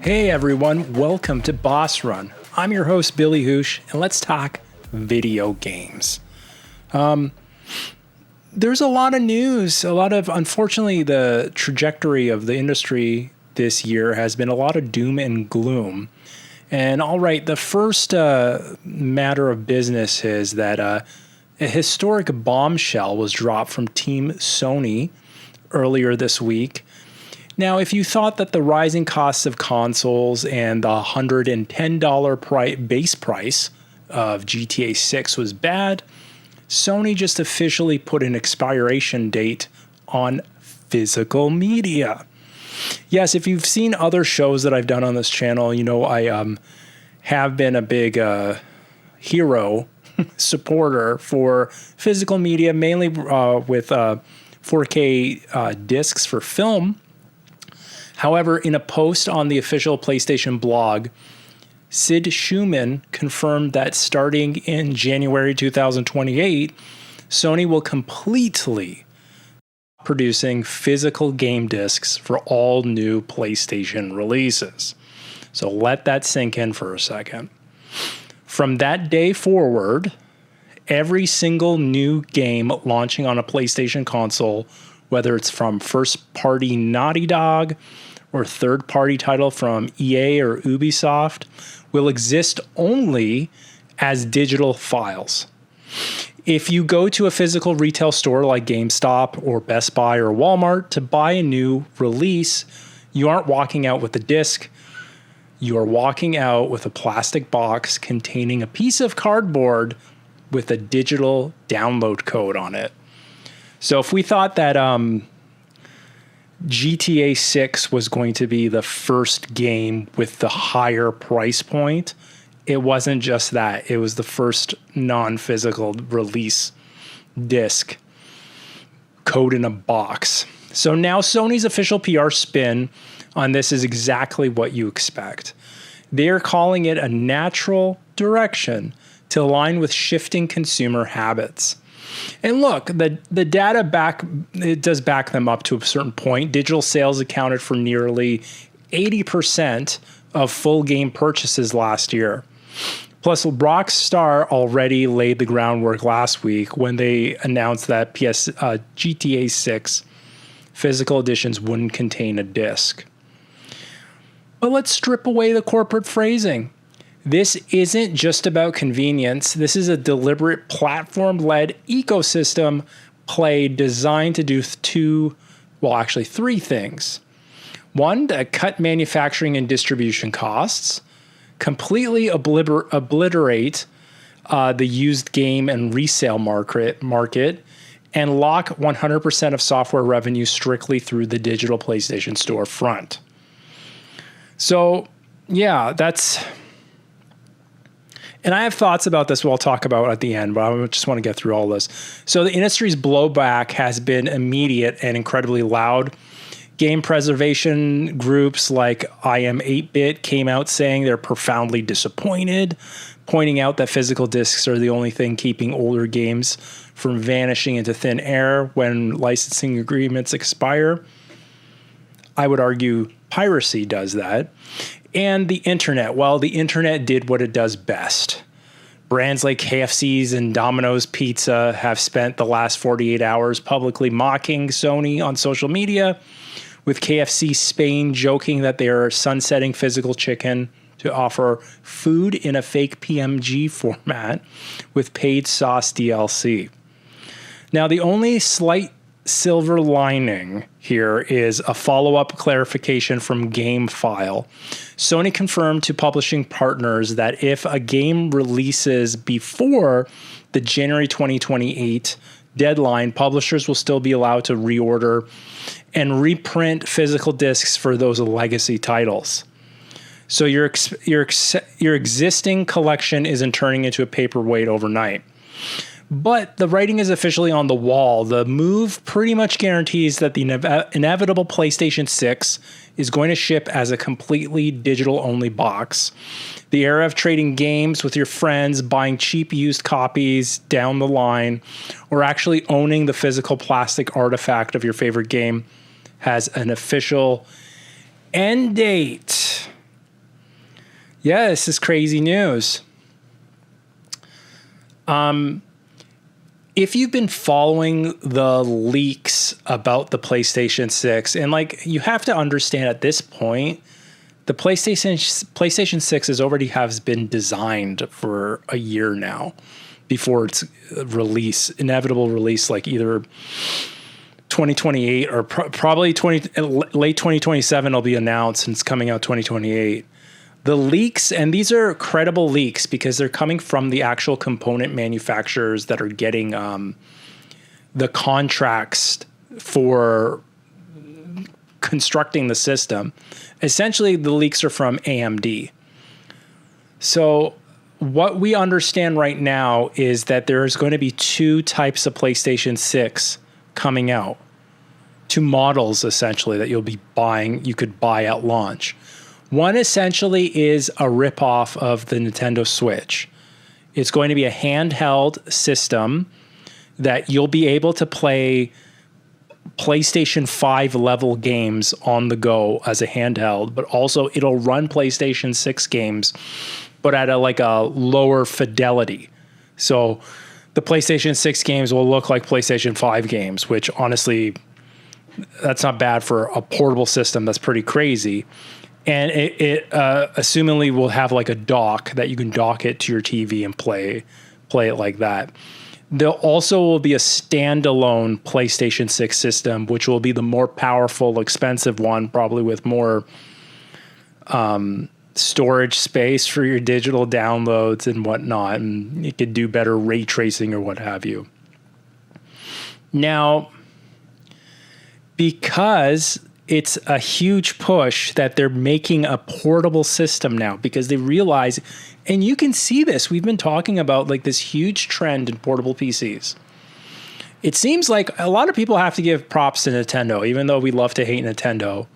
Hey everyone, welcome to Boss Run. I'm your host Billy Hoosh, and let's talk video games. There's a lot of news, unfortunately, the trajectory of the industry this year has been a lot of doom and gloom. And all right, the first matter of business is that a historic bombshell was dropped from Team Sony earlier this week. Now, if you thought that the rising costs of consoles and the $110 base price of GTA 6 was bad, Sony just officially put an expiration date on physical media. Yes, if you've seen other shows that I've done on this channel, you know I have been a big hero supporter for physical media, mainly with 4K discs for film. However, in a post on the official PlayStation blog, Sid Schumann confirmed that starting in January 2028, Sony will completely producing physical game discs for all new PlayStation releases. So let that sink in for a second. From that day forward, every single new game launching on a PlayStation console, whether it's from first-party Naughty Dog or third-party title from EA or Ubisoft, will exist only as digital files. If you go to a physical retail store like GameStop or Best Buy or Walmart to buy a new release, you aren't walking out with a disc. You are walking out with a plastic box containing a piece of cardboard with a digital download code on it. So if we thought that GTA 6 was going to be the first game with the higher price point, it wasn't just that. It was the first non-physical release disc, code in a box. So now Sony's official PR spin on this is exactly what you expect. They're calling it a natural direction to align with shifting consumer habits. And look, the data does back them up to a certain point. Digital sales accounted for nearly 80% of full game purchases last year. Plus, Rockstar already laid the groundwork last week when they announced that GTA 6 physical editions wouldn't contain a disc. But let's strip away the corporate phrasing. This isn't just about convenience. This is a deliberate platform-led ecosystem play designed to do three things. One, to cut manufacturing and distribution costs, completely obliterate the used game and resale market, and lock 100% of software revenue strictly through the digital PlayStation Store front. So, yeah, that's... And I have thoughts about this we'll talk about at the end, but I just want to get through all this. So the industry's blowback has been immediate and incredibly loud. Game preservation groups like I Am 8-Bit came out saying they're profoundly disappointed, pointing out that physical discs are the only thing keeping older games from vanishing into thin air when licensing agreements expire. I would argue piracy does that. And the internet. Well, the internet did what it does best. Brands like KFC's and Domino's Pizza have spent the last 48 hours publicly mocking Sony on social media, with KFC Spain joking that they are sunsetting physical chicken to offer food in a fake PMG format with paid sauce DLC. Now, the only slight silver lining here is a follow-up clarification from GameFile. Sony confirmed to publishing partners that if a game releases before the January 2028 deadline, publishers will still be allowed to reorder and reprint physical discs for those legacy titles. So your existing collection isn't turning into a paperweight overnight. But the writing is officially on the wall. The move pretty much guarantees that the inevitable PlayStation 6 is going to ship as a completely digital-only box. The era of trading games with your friends, buying cheap used copies down the line, or actually owning the physical plastic artifact of your favorite game has an official end date. Yeah, this is crazy news. If you've been following the leaks about the PlayStation 6, and like you have to understand at this point, the PlayStation 6 has been designed for a year now before its inevitable release, like either 2028 or probably late 2027 will be announced, and it's coming out 2028. The leaks, and these are credible leaks because they're coming from the actual component manufacturers that are getting the contracts for constructing the system. Essentially, the leaks are from AMD. So what we understand right now is that there's going to be two types of PlayStation 6 coming out. Two models, essentially, that you could buy at launch. One essentially is a ripoff of the Nintendo Switch. It's going to be a handheld system that you'll be able to play PlayStation 5 level games on the go as a handheld, but also it'll run PlayStation 6 games, but at a lower fidelity. So the PlayStation 6 games will look like PlayStation 5 games, which honestly, that's not bad for a portable system. That's pretty crazy. And it assumingly will have like a dock that you can dock it to your TV and play it like that. There also will be a standalone PlayStation 6 system, which will be the more powerful, expensive one, probably with more storage space for your digital downloads and whatnot. And it could do better ray tracing or what have you. Now, because it's a huge push that they're making a portable system now, because they realize, and you can see this, we've been talking about like this huge trend in portable PCs. It seems like a lot of people have to give props to Nintendo, even though we love to hate Nintendo.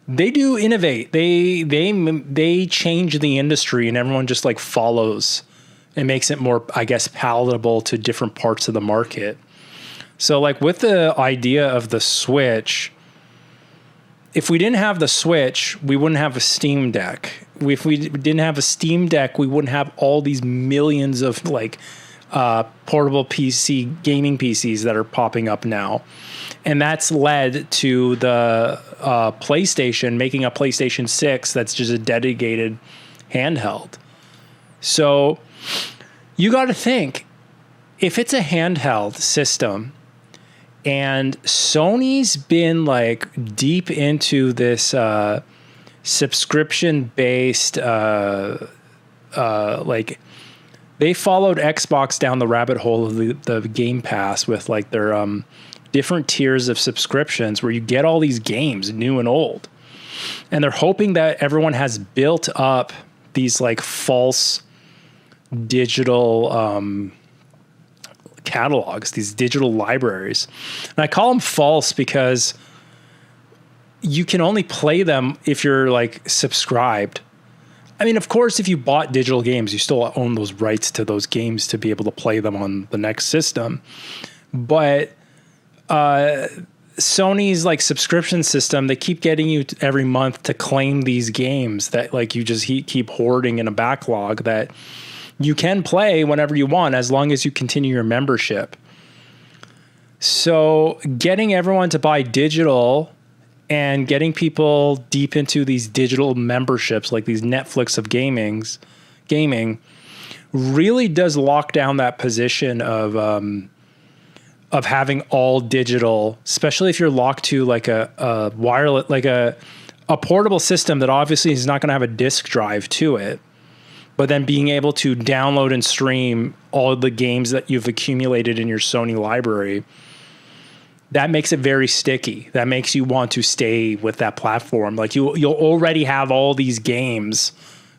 They do innovate. They change the industry, and everyone just like follows and makes it more, I guess, palatable to different parts of the market. So like with the idea of the Switch, if we didn't have the Switch, we wouldn't have a Steam Deck. If we didn't have a Steam Deck, we wouldn't have all these millions of portable PC gaming PCs that are popping up now. And that's led to the PlayStation making a PlayStation 6 that's just a dedicated handheld. So you got to think, if it's a handheld system, and Sony's been like deep into this subscription-based, like they followed Xbox down the rabbit hole of the Game Pass with like their different tiers of subscriptions where you get all these games, new and old. And they're hoping that everyone has built up these like false digital catalogs, these digital libraries. And I call them false because you can only play them if you're like subscribed. I mean, of course, if you bought digital games, you still own those rights to those games to be able to play them on the next system. But Sony's like subscription system, they keep getting you every month to claim these games that like you just keep hoarding in a backlog that you can play whenever you want, as long as you continue your membership. So getting everyone to buy digital and getting people deep into these digital memberships, like these Netflix of gaming, really does lock down that position of having all digital, especially if you're locked to like a wireless, like a portable system that obviously is not going to have a disk drive to it. But then being able to download and stream all the games that you've accumulated in your Sony library, that makes it very sticky. That makes you want to stay with that platform. Like you'll already have all these games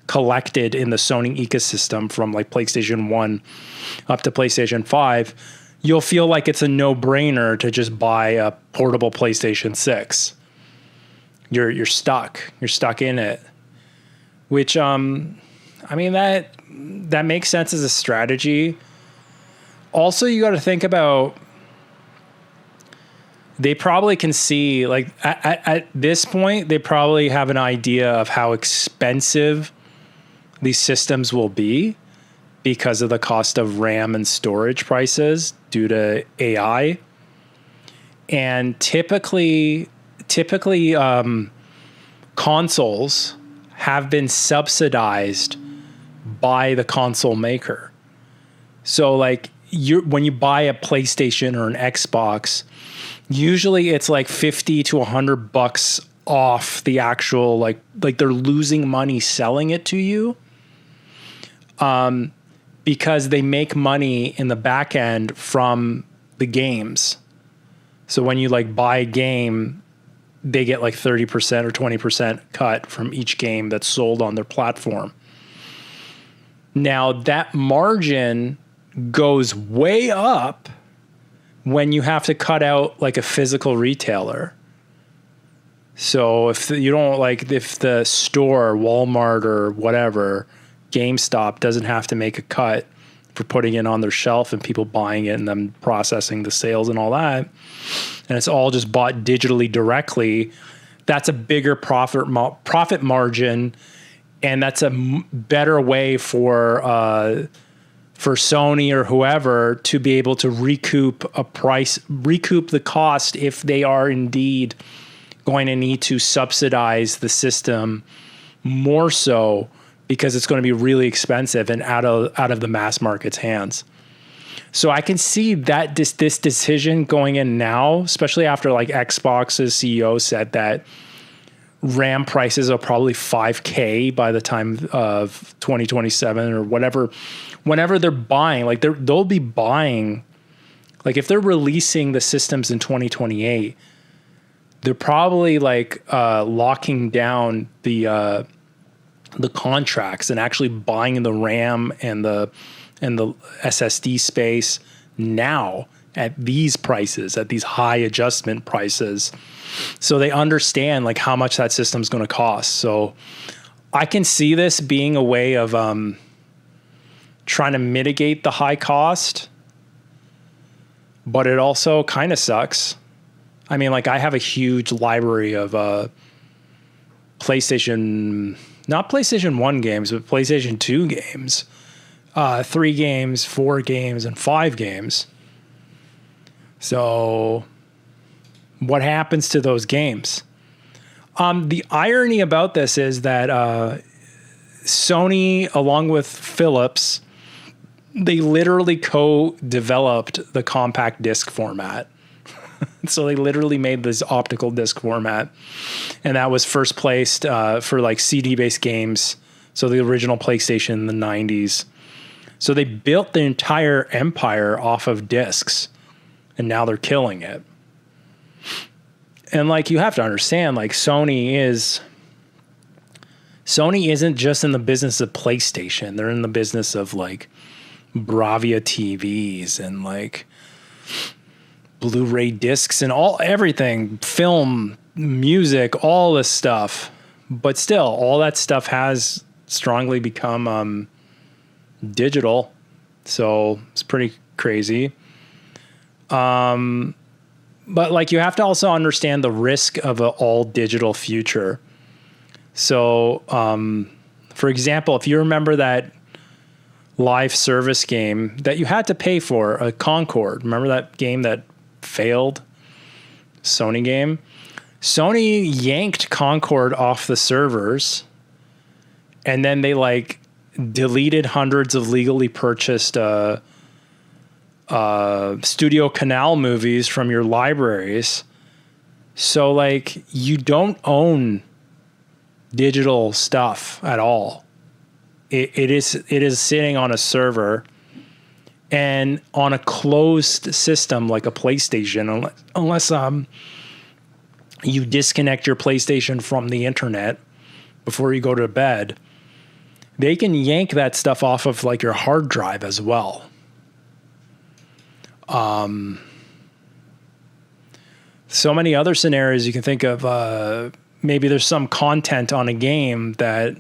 collected in the Sony ecosystem from like PlayStation 1 up to PlayStation 5. You'll feel like it's a no-brainer to just buy a portable PlayStation 6. You're stuck. You're stuck in it. Which I mean, that makes sense as a strategy. Also, you got to think about, they probably can see, like, at this point, they probably have an idea of how expensive these systems will be because of the cost of RAM and storage prices due to AI. And typically, consoles have been subsidized by the console maker. So like when you buy a PlayStation or an Xbox, usually it's like $50 to $100 off the actual, like they're losing money selling it to you. Because they make money in the back end from the games. So when you like buy a game, they get like 30% or 20% cut from each game that's sold on their platform. Now that margin goes way up when you have to cut out like a physical retailer. So if the store, Walmart or whatever, GameStop doesn't have to make a cut for putting it on their shelf and people buying it and then processing the sales and all that, and it's all just bought digitally directly, that's a bigger profit margin, and that's a better way for Sony or whoever to be able to recoup the cost if they are indeed going to need to subsidize the system more so, because it's going to be really expensive and out of the mass market's hands. So I can see that this decision going in now, especially after like Xbox's CEO said that RAM prices are probably $5,000 by the time of 2027 or whatever. Whenever they're buying, like they'll be buying, like if they're releasing the systems in 2028, they're probably like locking down the contracts and actually buying the RAM and the SSD space now at these prices, at these high adjustment prices. So they understand like how much that system's going to cost. So I can see this being a way of trying to mitigate the high cost, but it also kind of sucks. I mean, like I have a huge library of not PlayStation 1 games, but PlayStation 2 games, 3 games, 4 games, and 5 games. So what happens to those games? The irony about this is that Sony, along with Philips, they literally co-developed the compact disc format. So they literally made this optical disc format, and that was first placed for like CD-based games. So the original PlayStation in the 90s. So they built the entire empire off of discs, and now they're killing it. And like you have to understand, like Sony isn't just in the business of PlayStation. They're in the business of like Bravia TVs and like Blu-ray discs and everything, film, music, all this stuff. But still, all that stuff has strongly become digital. So it's pretty crazy. But like you have to also understand the risk of an all digital future. So, for example, if you remember that live service game that you had to pay for, a Concord, remember that game that failed? Sony game. Sony yanked Concord off the servers, and then they like deleted hundreds of legally purchased Studio Canal movies from your libraries. So like you don't own digital stuff at all. It is sitting on a server and on a closed system like a PlayStation, unless you disconnect your PlayStation from the internet before you go to bed, they can yank that stuff off of like your hard drive as well. So many other scenarios you can think of. Maybe there's some content on a game that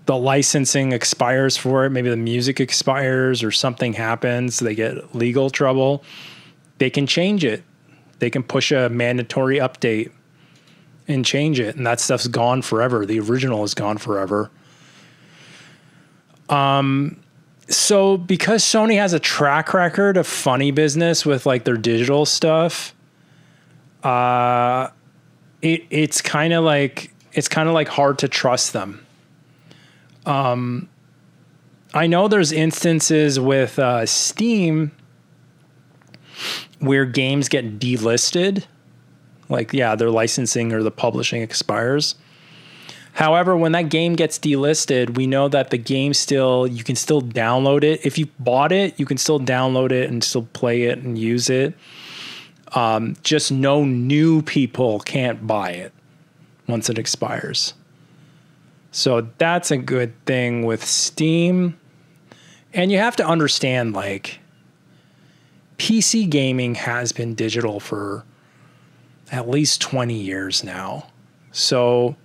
the licensing expires for it. Maybe the music expires or something happens. They get legal trouble. They can change it. They can push a mandatory update and change it. And that stuff's gone forever. The original is gone forever. So because Sony has a track record of funny business with like their digital stuff, it's kind of like hard to trust them. I know there's instances with Steam where games get delisted, like their licensing or the publishing expires. However, when that game gets delisted, we know that the game you can still download it. If you bought it, you can still download it and still play it and use it. Just no new people can't buy it once it expires. So that's a good thing with Steam. And you have to understand, like, PC gaming has been digital for at least 20 years now. So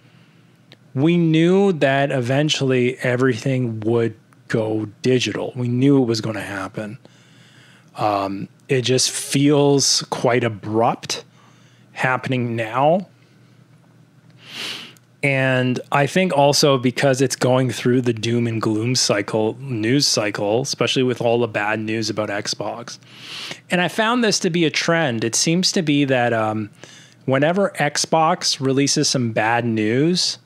we knew that eventually everything would go digital. We knew it was going to happen. It just feels quite abrupt happening now. And I think also because it's going through the doom and gloom news cycle, especially with all the bad news about Xbox. And I found this to be a trend. It seems to be that whenever Xbox releases some bad news,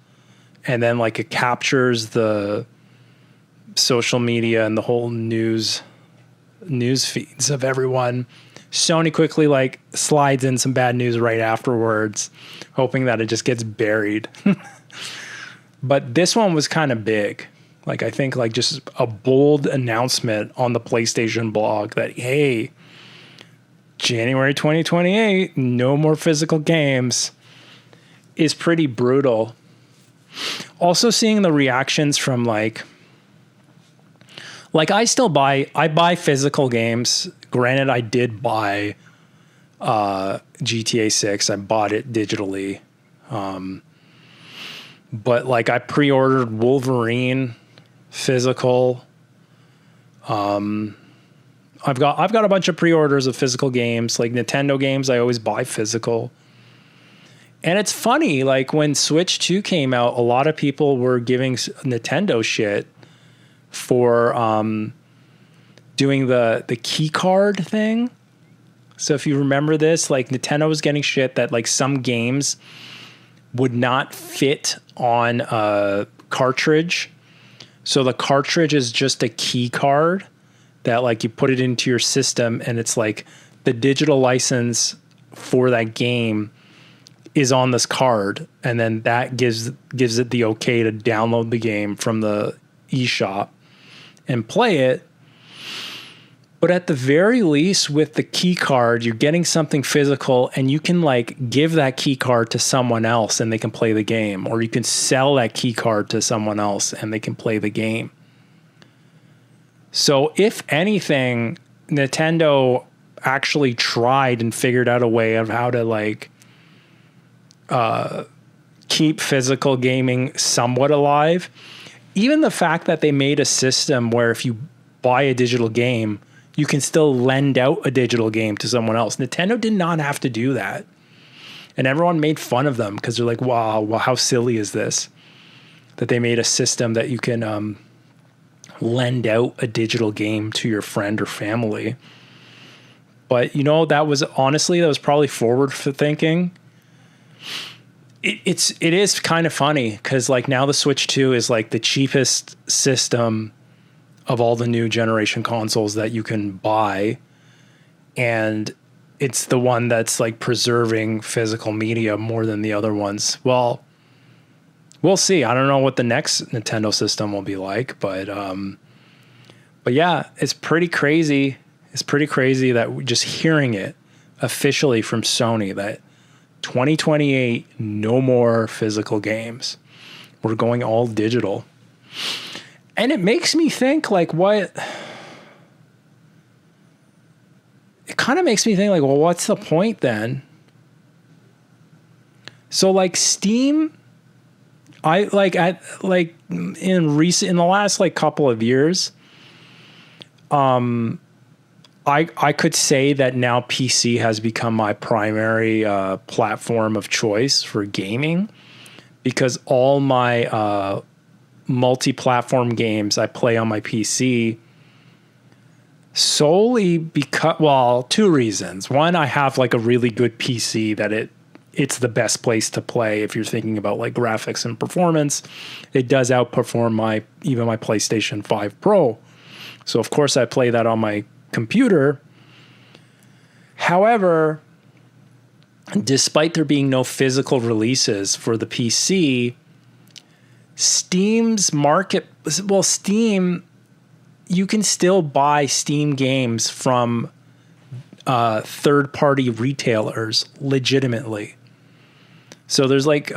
and then like it captures the social media and the whole news feeds of everyone, Sony quickly like slides in some bad news right afterwards, hoping that it just gets buried. But this one was kind of big. Like, I think like just a bold announcement on the PlayStation blog that, hey, January 2028, no more physical games, is pretty brutal. Also seeing the reactions from like I buy physical games. Granted, I did buy GTA 6. I bought it digitally. But like I pre-ordered Wolverine physical. I've got a bunch of pre-orders of physical games, like Nintendo games. I always buy physical. And it's funny, like when Switch 2 came out, a lot of people were giving Nintendo shit for doing the key card thing. So if you remember this, like Nintendo was getting shit that like some games would not fit on a cartridge. So the cartridge is just a key card that like you put it into your system, and it's like the digital license for that game is on this card, and then that gives it the okay to download the game from the eShop and play it. But at the very least, with the key card, you're getting something physical, and you can like give that key card to someone else and they can play the game, or you can sell that key card to someone else and they can play the game. So if anything, Nintendo actually tried and figured out a way of how to like keep physical gaming somewhat alive. Even the fact that they made a system where if you buy a digital game, you can still lend out a digital game to someone else. Nintendo did not have to do that. And everyone made fun of them because they're like, wow, well, how silly is this? That they made a system that you can lend out a digital game to your friend or family. But, you know, that was probably forward for thinking. It is kind of funny because like now the Switch 2 is like the cheapest system of all the new generation consoles that you can buy, and it's the one that's like preserving physical media more than the other ones. Well, we'll see. I don't know what the next Nintendo system will be like, but yeah, it's pretty crazy. It's pretty crazy that just hearing it officially from Sony that 2028, no more physical games. We're going all digital. And it makes me think like what... It kind of makes me think like, well, what's the point then? So like Steam, in the last like couple of years, I could say that now PC has become my primary platform of choice for gaming, because all my multi-platform games I play on my PC solely because, well, two reasons. One, I have like a really good PC that it's the best place to play if you're thinking about like graphics and performance. It does outperform even my PlayStation 5 Pro. So of course I play that on my computer. However, despite there being no physical releases for the PC, Steam, you can still buy Steam games from third-party retailers legitimately. So there's like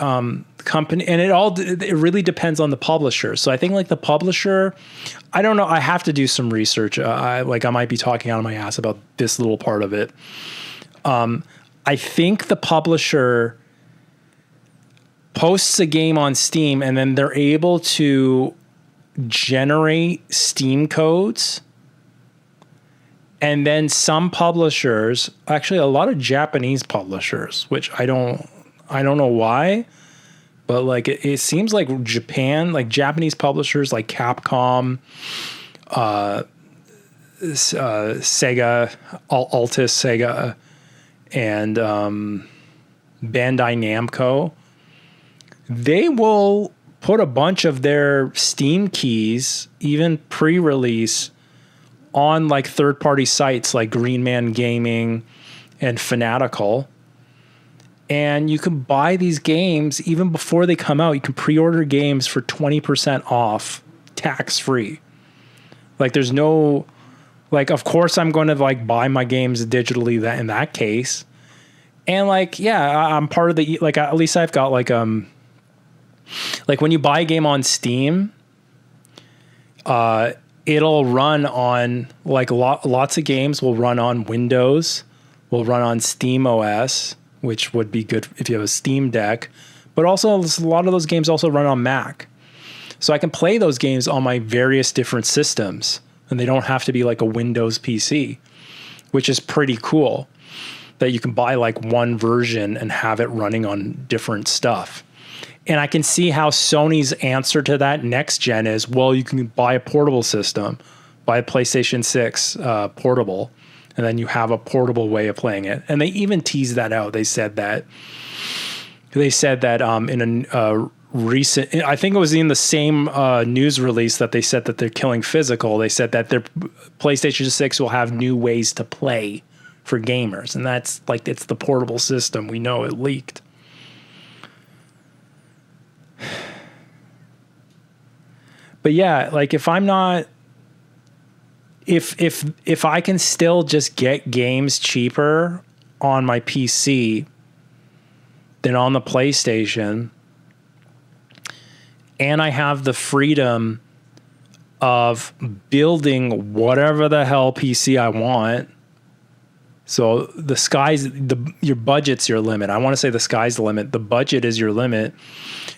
company, and it really depends on the publisher. So I think like the publisher, I don't know. I have to do some research. I might be talking out of my ass about this little part of it. I think the publisher posts a game on Steam, and then they're able to generate Steam codes. And then some publishers, actually a lot of Japanese publishers, which I don't know why, but like it seems like Japan, like Japanese publishers like Capcom, Sega, Altus, Sega, and Bandai Namco, they will put a bunch of their Steam keys, even pre-release, on like third-party sites like Green Man Gaming and Fanatical. And you can buy these games even before they come out. You can pre-order games for 20% off, tax-free. Like there's no, like, of course I'm going to like buy my games digitally in that case. And like, yeah, I'm part of the, like, at least I've got like when you buy a game on Steam, it'll run on like lots of games will run on Windows, will run on Steam OS, which would be good if you have a Steam Deck, but also a lot of those games also run on Mac. So I can play those games on my various different systems, and they don't have to be like a Windows PC, which is pretty cool that you can buy like one version and have it running on different stuff. And I can see how Sony's answer to that next gen is, well, you can buy a portable system, buy a PlayStation 6 portable, and then you have a portable way of playing it. And they even teased that out. They said that in a recent, I think it was in the same news release that they said that they're killing physical. They said that their PlayStation 6 will have new ways to play for gamers. And that's like, it's the portable system. We know it leaked. But yeah, like if I'm not, if I can still just get games cheaper on my PC than on the PlayStation, and I have the freedom of building whatever the hell PC I want. So your budget's your limit. I want to say the sky's the limit. The budget is your limit.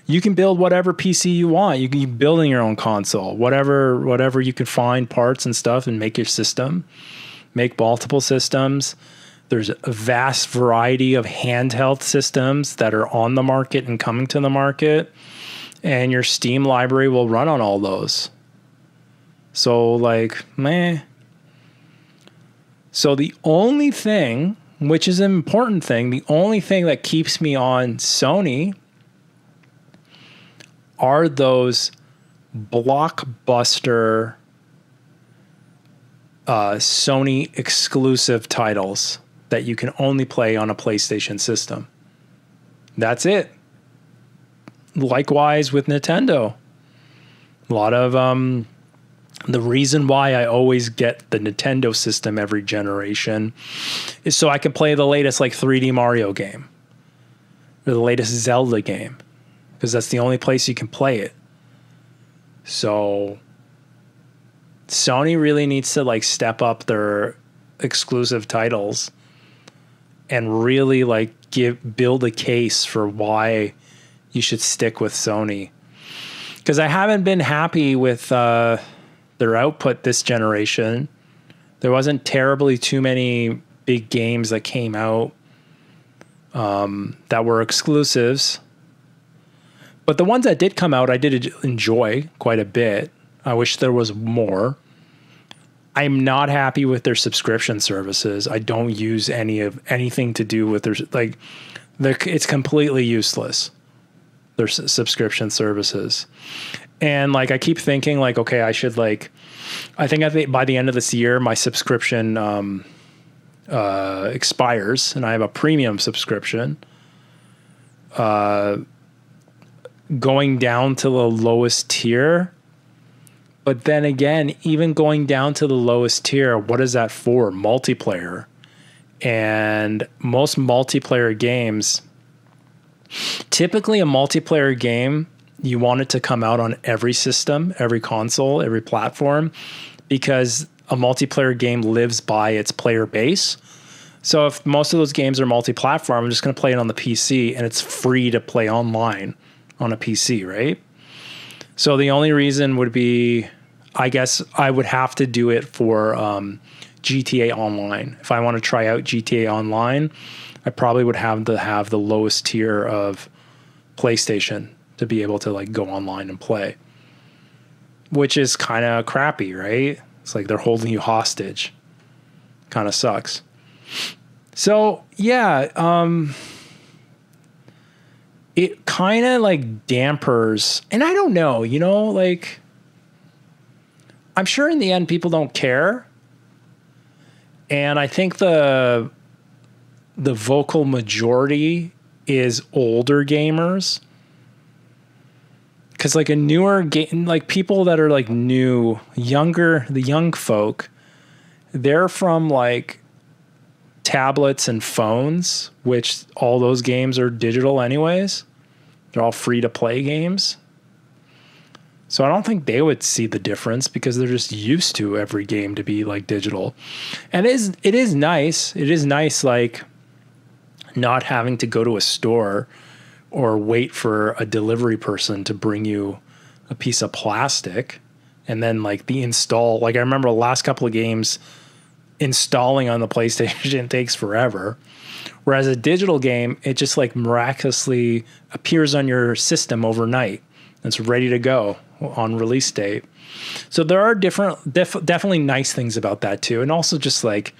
You can build whatever PC you want. You can keep building your own console, whatever you can find parts and stuff and make your system, make multiple systems. There's a vast variety of handheld systems that are on the market and coming to the market, and your Steam library will run on all those. So like, meh. So the only thing, which is an important thing, the only thing that keeps me on Sony are those blockbuster Sony exclusive titles that you can only play on a PlayStation system. That's it. Likewise with Nintendo. A lot of the reason why I always get the Nintendo system every generation is so I can play the latest like 3D Mario game or the latest Zelda game, because that's the only place you can play it. So Sony really needs to like step up their exclusive titles and really like build a case for why you should stick with Sony. Because I haven't been happy with their output this generation. There wasn't terribly too many big games that came out that were exclusives. But the ones that did come out, I did enjoy quite a bit. I wish there was more. I'm not happy with their subscription services. I don't use anything to do with their, like, it's completely useless, their subscription services. And like, I keep thinking like, okay, I should like, I think by the end of this year, my subscription expires and I have a premium subscription. Going down to the lowest tier. But then again, even going down to the lowest tier, what is that for? Multiplayer. And most multiplayer games, typically a multiplayer game, you want it to come out on every system, every console, every platform, because a multiplayer game lives by its player base. So if most of those games are multi-platform, I'm just going to play it on the PC and it's free to play online on a PC, right? So the only reason would be, I guess I would have to do it for GTA Online. If I want to try out GTA Online, I probably would have to have the lowest tier of PlayStation to be able to like go online and play, which is kind of crappy, right? It's like they're holding you hostage. Kind of sucks. So yeah, it kind of like dampers, and I don't know, you know, like I'm sure in the end people don't care. And I think the vocal majority is older gamers. Cause like a newer game, like people that are like new, younger, the young folk, they're from like tablets and phones, which all those games are digital anyways. They're all free to play games. So I don't think they would see the difference because they're just used to every game to be like digital. And it is nice. It is nice, like not having to go to a store or wait for a delivery person to bring you a piece of plastic. And then like the install, like I remember the last couple of games installing on the PlayStation takes forever. Whereas a digital game, it just like miraculously appears on your system overnight. It's ready to go on release date. So there are definitely nice things about that too. And also just like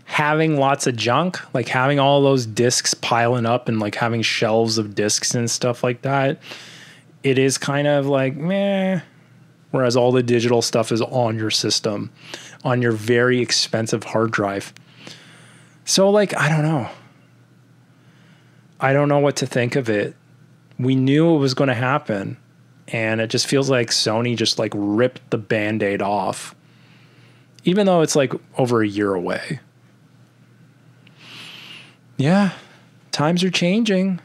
having lots of junk, like having all those discs piling up and like having shelves of discs and stuff like that. It is kind of like meh. Whereas all the digital stuff is on your system, on your very expensive hard drive. So like, I don't know. I don't know what to think of it. We knew it was going to happen. And it just feels like Sony just like ripped the Band-Aid off. Even though it's like over a year away. Yeah, times are changing.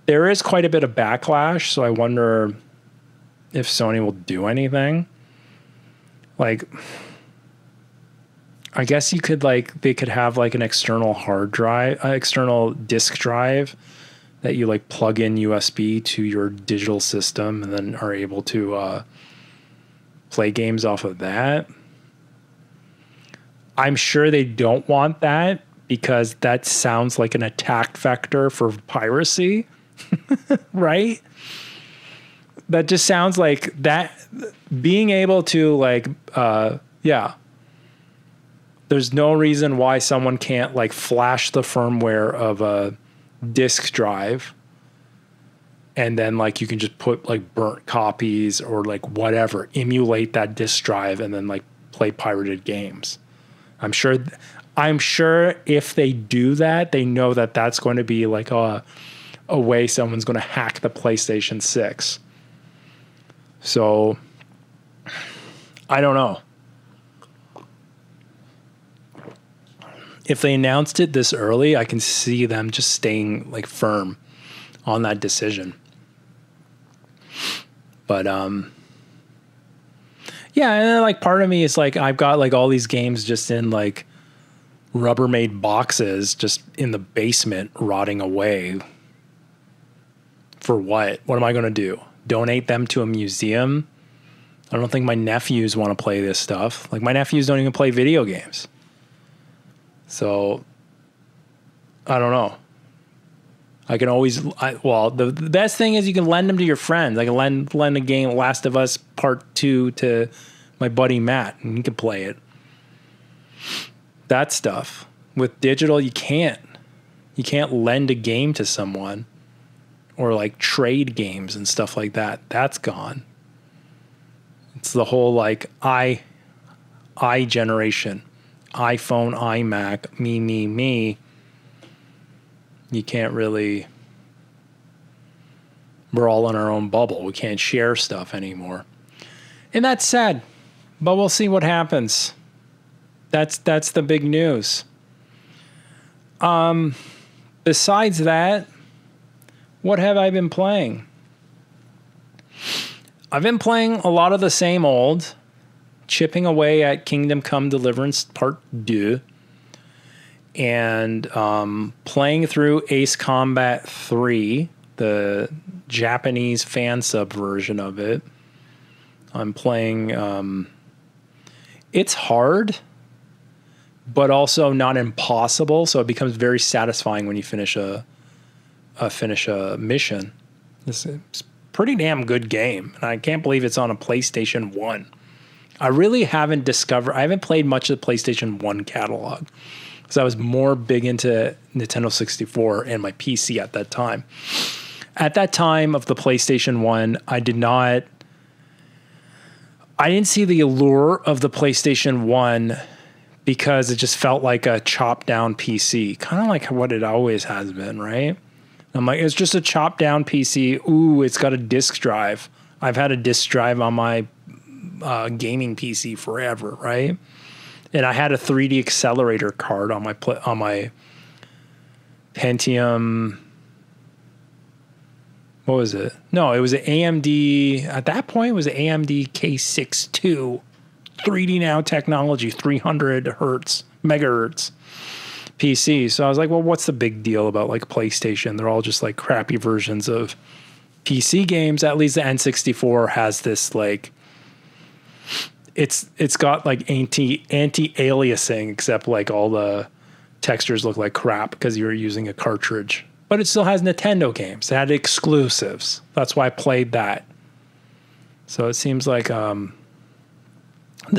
There is quite a bit of backlash, so I wonder if Sony will do anything. Like, I guess you could like, they could have like an external hard drive, external disk drive that you like plug in USB to your digital system and then are able to play games off of that. I'm sure they don't want that because that sounds like an attack vector for piracy, right? That just sounds like that being able to like, yeah. There's no reason why someone can't like flash the firmware of a disk drive and then like you can just put like burnt copies or like whatever, emulate that disk drive and then like play pirated games. I'm sure if they do that, they know that that's going to be like a way someone's going to hack the PlayStation 6. So I don't know. If they announced it this early, I can see them just staying like firm on that decision. But yeah, and then like part of me is like I've got like all these games just in like Rubbermaid boxes just in the basement rotting away. For what? What am I going to do? Donate them to a museum? I don't think my nephews want to play this stuff. Like my nephews don't even play video games. So, I don't know. I can always, the best thing is you can lend them to your friends. I can lend a game, Last of Us Part 2, to my buddy Matt, and he can play it. That stuff. With digital, you can't. You can't lend a game to someone or like trade games and stuff like that. That's gone. It's the whole like I generation. iPhone, iMac, me. You can't really, we're all in our own bubble. We can't share stuff anymore. And that's sad, but we'll see what happens. That's the big news. Besides that, what have I been playing? I've been playing a lot of the same old, chipping away at Kingdom Come Deliverance Part 2, and playing through Ace Combat 3, the Japanese fan sub version of it. I'm playing, it's hard, but also not impossible, so it becomes very satisfying when you finish a mission. It's a pretty damn good game, and I can't believe it's on a PlayStation 1. I really haven't played much of the PlayStation 1 catalog, because I was more big into Nintendo 64 and my PC at that time. At that time of the PlayStation 1, I didn't see the allure of the PlayStation 1 because it just felt like a chopped down PC, kind of like what it always has been, right? I'm like, it's just a chopped down PC. Ooh, it's got a disk drive. I've had a disk drive on my gaming PC forever, right? And I had a 3D accelerator card on my Pentium. What was it? No, it was an AMD. At that point, it was an AMD K62 3D Now technology, 300 megahertz PC. So I was like, well, what's the big deal about like PlayStation? They're all just like crappy versions of PC games. At least the N64 has this like, it's got like anti-aliasing, except like all the textures look like crap because you're using a cartridge. But it still has Nintendo games. It had exclusives. That's why I played that. So it seems like the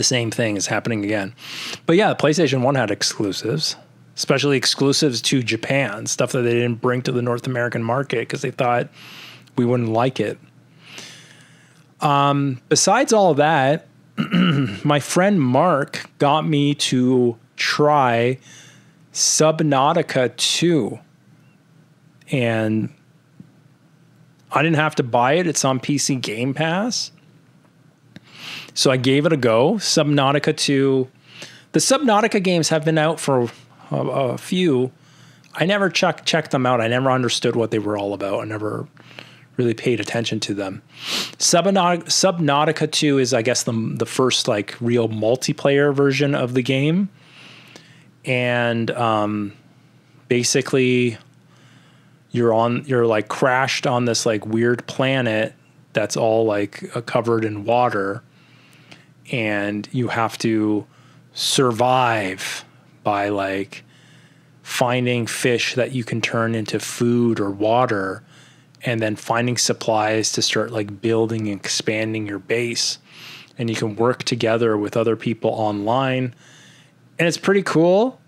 same thing is happening again. But yeah, the PlayStation 1 had exclusives, especially exclusives to Japan, stuff that they didn't bring to the North American market because they thought we wouldn't like it. Besides all of that, my friend Mark got me to try Subnautica 2. And I didn't have to buy it. It's on PC Game Pass. So I gave it a go. Subnautica 2. The Subnautica games have been out for a few. I never checked them out. I never understood what they were all about. I never really paid attention to them. Subnautica 2 is, I guess, the first like real multiplayer version of the game. And basically you're like crashed on this like weird planet that's all like covered in water, and you have to survive by like finding fish that you can turn into food or water, and then finding supplies to start like building and expanding your base. And you can work together with other people online, and it's pretty cool.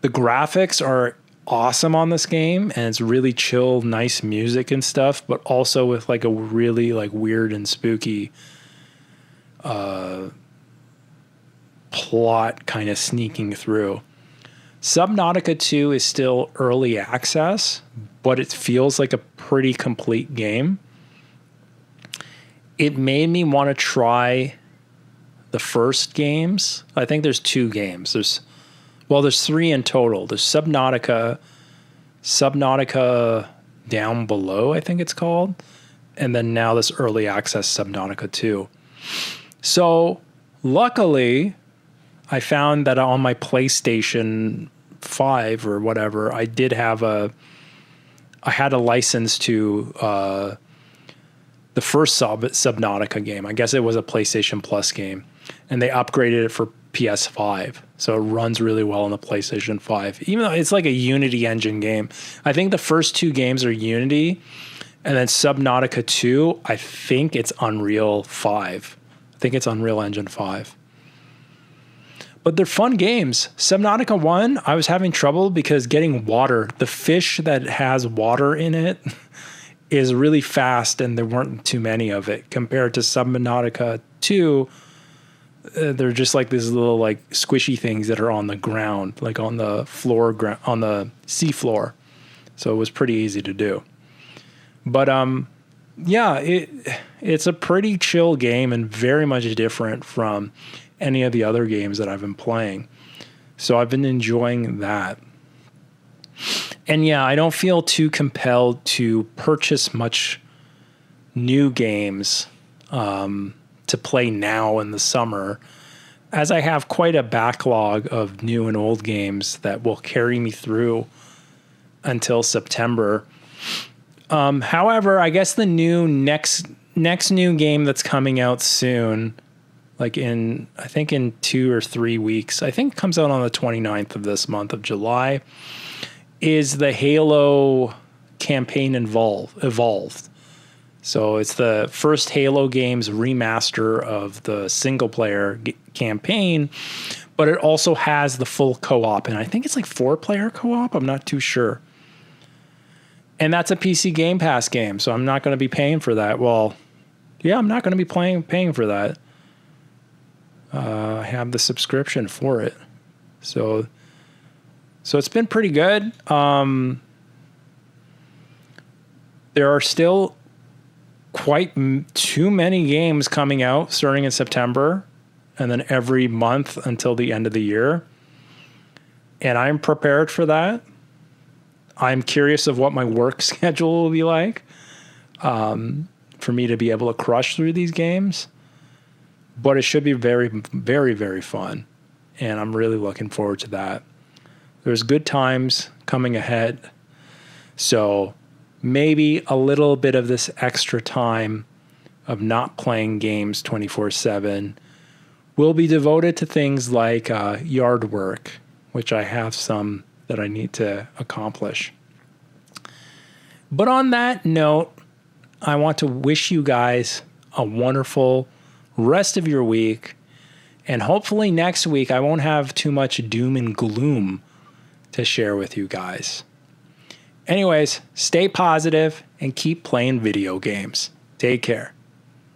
The graphics are awesome on this game, and it's really chill, nice music and stuff, but also with like a really like weird and spooky plot kind of sneaking through. Subnautica 2 is still early access, but it feels like a pretty complete game. It made me want to try the first games. I think there's 2 games. There's 3 in total. There's Subnautica Down Below, I think it's called. And then now this early access Subnautica 2. So luckily, I found that on my PlayStation 5 or whatever, I had a license to the first Subnautica game. I guess it was a PlayStation Plus game. And they upgraded it for PS5. So it runs really well on the PlayStation 5, even though it's like a Unity engine game. I think the first two games are Unity, and then Subnautica 2, I think it's Unreal 5. I think it's Unreal Engine 5. But they're fun games. Subnautica 1, I was having trouble because getting water, the fish that has water in it is really fast, and there weren't too many of it. Compared to Subnautica 2, they're just like these little like squishy things that are on the ground, like on the floor, on the sea floor. So it was pretty easy to do. But yeah, it's a pretty chill game and very much different from any of the other games that I've been playing. So I've been enjoying that. And yeah, I don't feel too compelled to purchase much new games to play now in the summer, as I have quite a backlog of new and old games that will carry me through until September. However, I guess the next new game that's coming out soon, like I think in 2 or 3 weeks, I think it comes out on the 29th of this month of July, is the Halo campaign Evolved. So it's the first Halo games remaster of the single player campaign, but it also has the full co-op, and I think it's like 4-player co-op. I'm not too sure. And that's a PC Game Pass game, so I'm not going to be paying for that. Well, yeah, I'm not going to be paying for that. I have the subscription for it. So it's been pretty good. There are still quite too many games coming out starting in September and then every month until the end of the year. And I'm prepared for that. I'm curious of what my work schedule will be like for me to be able to crush through these games. But it should be very, very, very fun. And I'm really looking forward to that. There's good times coming ahead. So maybe a little bit of this extra time of not playing games 24/7 will be devoted to things like yard work, which I have some that I need to accomplish. But on that note, I want to wish you guys a wonderful rest of your week. And hopefully next week I won't have too much doom and gloom to share with you guys. Anyways, stay positive and keep playing video games. Take care.